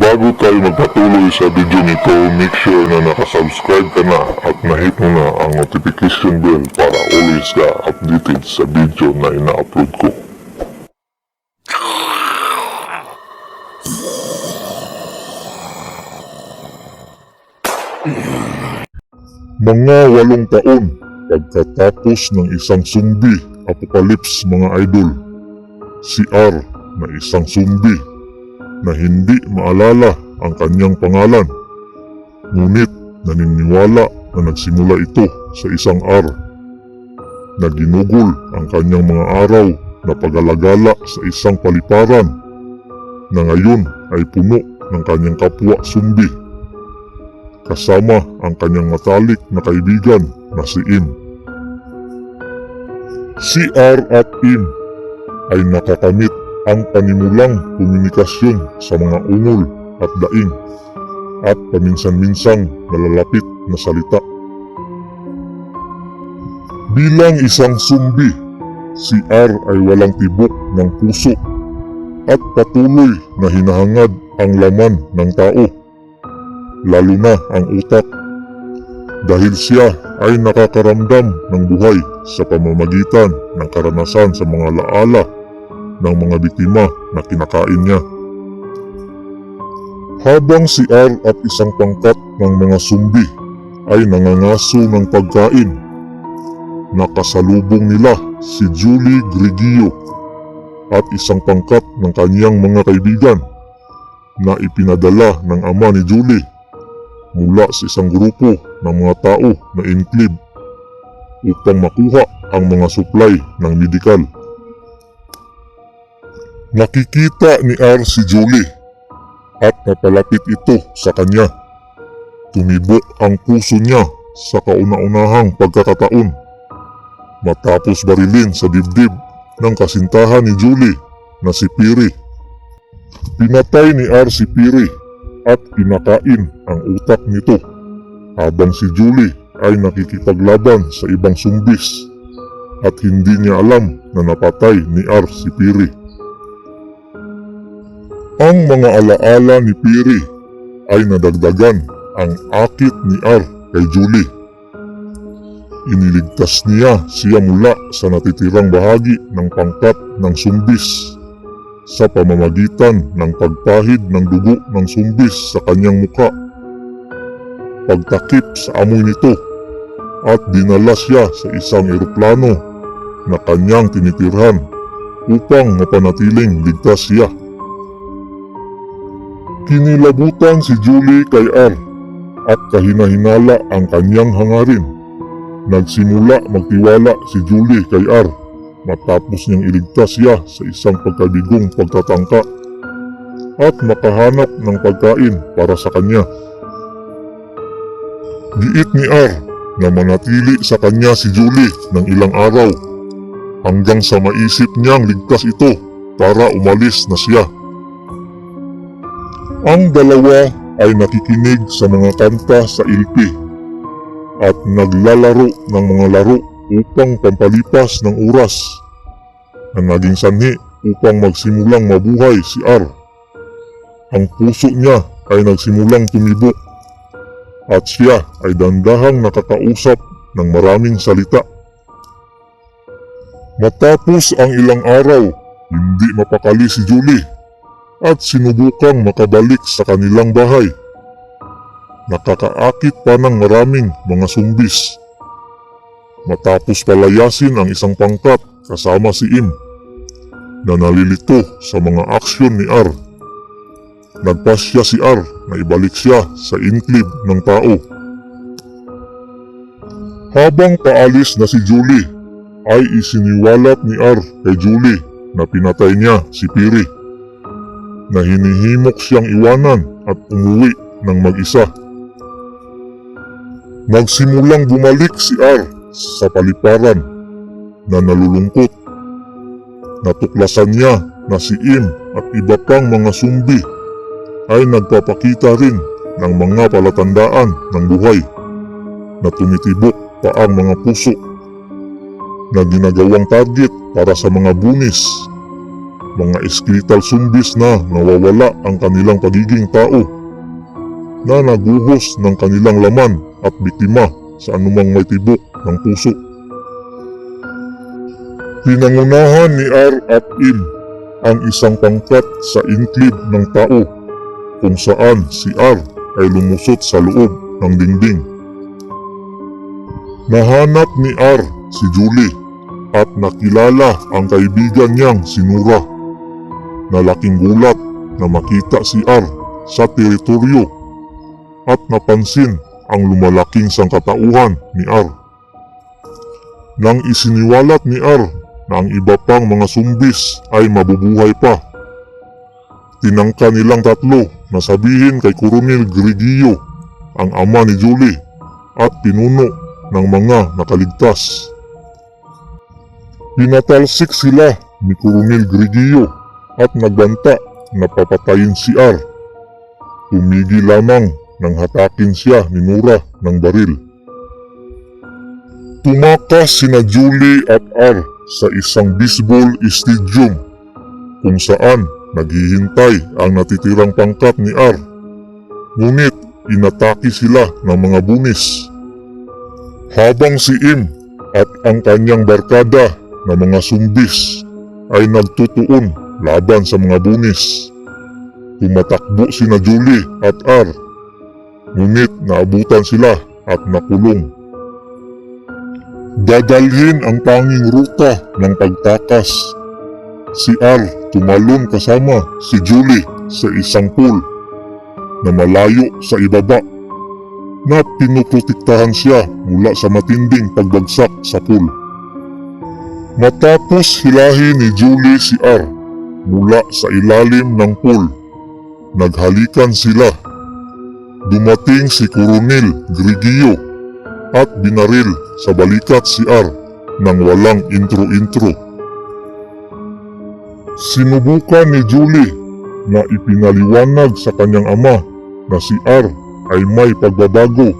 Bago tayo magpatuloy sa video nito, make sure na nakasubscribe ka na at nahit mo na ang notification bell para always ka updated sa video na ina-upload ko. Mga 8 taon pagkatapos ng isang zombie apocalypse mga idol, si R na isang zombie na hindi maalala ang kanyang pangalan. Ngunit naniniwala na nagsimula ito sa isang R na ginugol ang kanyang mga araw na pag-alagala sa isang paliparan na ngayon ay puno ng kanyang kapwa zombie, kasama ang kanyang matalik na kaibigan na si Im. Si R at Im ay nakakamit ang panimulang komunikasyon sa mga ungol at daing at paminsan-minsang nalalapit na salita. Bilang isang zombie, si R ay walang tibok ng puso at patuloy na hinahangad ang laman ng tao, lalo na ang utak, dahil siya ay nakakaramdam ng buhay sa pamamagitan ng karanasan sa mga laala ng mga biktima na kinakain niya. Habang si R at isang pangkat ng mga zombie ay nangangaso ng pagkain, nakasalubong nila si Julie Grigio at isang pangkat ng kaniyang mga kaibigan na ipinadala ng ama ni Julie mula sa isang grupo ng mga tao na enclave upang makuha ang mga supply ng medikal. Nakikita ni R si Julie at napalapit ito sa kanya. Tumibok ang puso niya sa kauna-unahang pagkakataon matapos barilin sa dibdib ng kasintahan ni Julie na si Piri. Pinatay ni R si Piri at pinakain ang utak nito habang si Julie ay nakikipaglaban sa ibang zombies at hindi niya alam na napatay ni R si Piri. Ang mga alaala ni Piri ay nadagdagan ang akit ni R kay Julie. Iniligtas niya siya mula sa natitirang bahagi ng pangkat ng zombies sa pamamagitan ng pagpahid ng dugo ng zombies sa kanyang muka, pagtakip sa amoy nito, at dinala siya sa isang eroplano na kanyang tinitirhan upang mapanatiling ligtas siya. Kinilabutan si Julie kay R at kahina-hinala ang kanyang hangarin. Nagsimula magtiwala si Julie kay R matapos niyang iligtas siya sa isang pagkabigong pagtatangka at makahanap ng pagkain para sa kanya. Giit ni R na manatili sa kanya si Julie ng ilang araw hanggang sa maisip niyang ligtas ito para umalis na siya. Ang dalawa ay nakikinig sa mga kanta sa LP at naglalaro ng mga laro upang pampalipas ng oras na naging sanhi upang magsimulang mabuhay si R. Ang puso niya ay nagsimulang tumibok at siya ay dandahang nakakausap ng maraming salita. Matapos ang ilang araw, hindi mapakali si Julie at sinubukang makabalik sa kanilang bahay. Nakakaakit pa ng maraming mga zombies. Matapos palayasin ang isang pangkat kasama si Im na nalilito sa mga aksyon ni R, nagpasya si R na ibalik siya sa enclave ng tao. Habang paalis na si Julie, ay isiniwalat ni R kay Julie na pinatay niya si Piri, na hinihimok siyang iwanan at umuwi ng mag-isa. Nagsimulang bumalik si R sa paliparan na nalulungkot. Natuklasan niya na si Im at iba pang mga zombie ay nagpapakita rin ng mga palatandaan ng buhay na tumitibok pa ang mga puso na ginagawang target para sa mga bunis mga skeletal zombies na nawawala ang kanilang pagiging tao, na naguhos ng kanilang laman at biktima sa anumang may tibok ng puso. Pinangunahan ni R at M ang isang pangkat sa inklib ng tao kung saan si R ay lumusot sa loob ng dingding. Nahanap ni R si Julie at nakilala ang kaibigan niyang si Nora. Nalaking gulat na makita si R sa teritoryo at napansin ang lumalaking sangkatauhan ni R. Nang isiniwalat ni R na ang iba pang mga zombies ay mabubuhay pa, tinangka nilang tatlo na sabihin kay Coronel Grigio, ang ama ni Julie at pinuno ng mga nakaligtas. Pinatalsik sila ni Coronel Grigio at nagbanta na papatayin si R. Tumigil lamang nang hatakin siya ni Nora ng baril. Tumakas sina Julie at R sa isang baseball stadium kung saan naghihintay ang natitirang pangkat ni R. Ngunit inatake sila ng mga bunis. Habang si M at ang kanyang barkada na mga zombies ay nagtutuon laban sa mga bunis, tumatakbo sina Julie at R. Ngunit naabutan sila at nakulong. Dadalhin ang tanging ruta ng pagtakas. Si R tumalon kasama si Julie sa isang pool na malayo sa ibaba, na pinuprotektahan siya mula sa matinding pagbagsak sa pool. Matapos hilahin ni Julie si R mula sa ilalim ng pool, naghalikan sila. Dumating si Coronel Grigio at binaril sa balikat si R nang walang intro-intro. Sinubukan ni Julie na ipinaliwanag sa kanyang ama na si R ay may pagbabago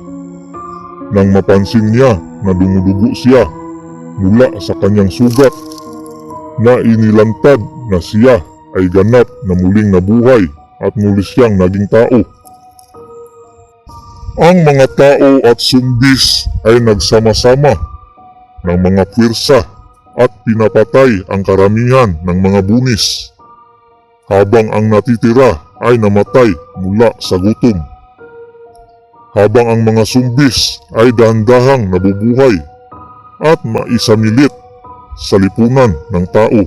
nang mapansin niya na dumudugo siya mula sa kanyang sugat, na inilantad na siya ay ganap na muling nabuhay at muli siyang naging tao. Ang mga tao at zombies ay nagsama-sama ng mga puwersa at pinapatay ang karamihan ng mga bunis, habang ang natitira ay namatay mula sa gutom. Habang ang mga zombies ay dahan-dahang nabubuhay at maisamilit sa lipunan ng tao.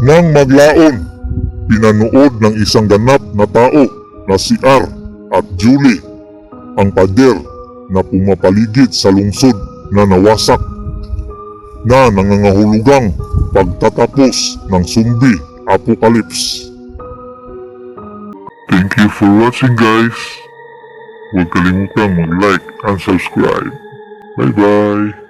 Nang maglaon, pinanood ng isang ganap na tao na si R at Julie ang pader na pumapaligid sa lungsod na nawasak, na nangangahulugang pagtatapos ng zombie apocalypse. Thank you for watching, guys. Huwag kalimutang mag-like and subscribe. Bye-bye.